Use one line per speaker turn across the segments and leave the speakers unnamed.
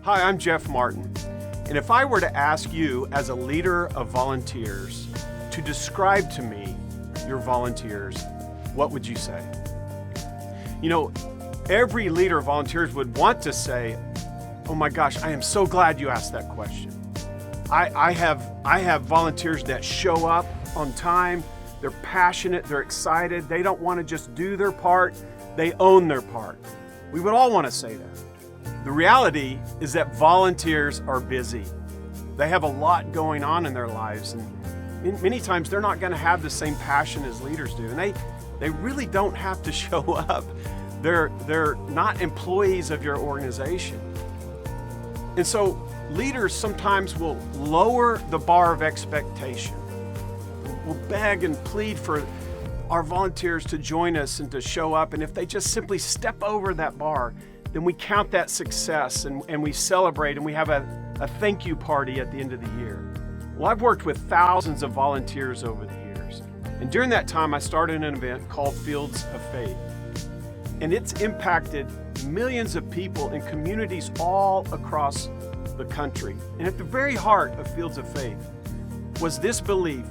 Hi, I'm Jeff Martin, and if I were to ask you as a leader of volunteers to describe to me your volunteers, what would you say? You know, every leader of volunteers would want to say, oh my gosh, I am so glad you asked that question. I have volunteers that show up on time, they're passionate, they're excited, they don't want to just do their part, they own their part. We would all want to say that. The reality is that volunteers are busy. They have a lot going on in their lives, and many times they're not going to have the same passion as leaders do, and they really don't have to show up. They're not employees of your organization. And so leaders sometimes will lower the bar of expectation. We'll beg and plead for our volunteers to join us and to show up, and if they just simply step over that bar, then we count that success and we celebrate and we have a thank you party at the end of the year. Well, I've worked with thousands of volunteers over the years, and during that time I started an event called Fields of Faith, and it's impacted millions of people in communities all across the country. And at the very heart of Fields of Faith was this belief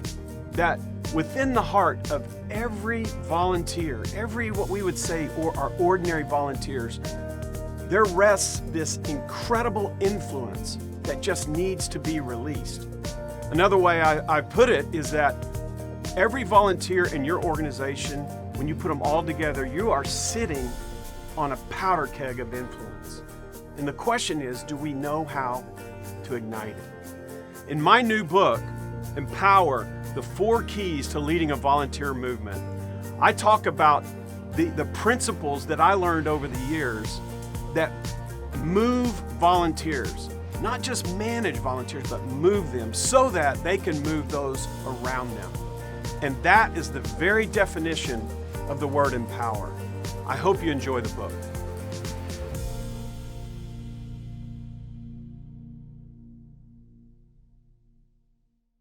that within the heart of every volunteer, every what we would say or our ordinary volunteers, there rests this incredible influence that just needs to be released. Another way I put it is that every volunteer in your organization, when you put them all together, you are sitting on a powder keg of influence. And the question is, do we know how to ignite it? In my new book, Empower, the 4 keys to leading a volunteer movement, I talk about the principles that I learned over the years that move volunteers, not just manage volunteers, but move them so that they can move those around them. And that is the very definition of the word empower. I hope you enjoy the book.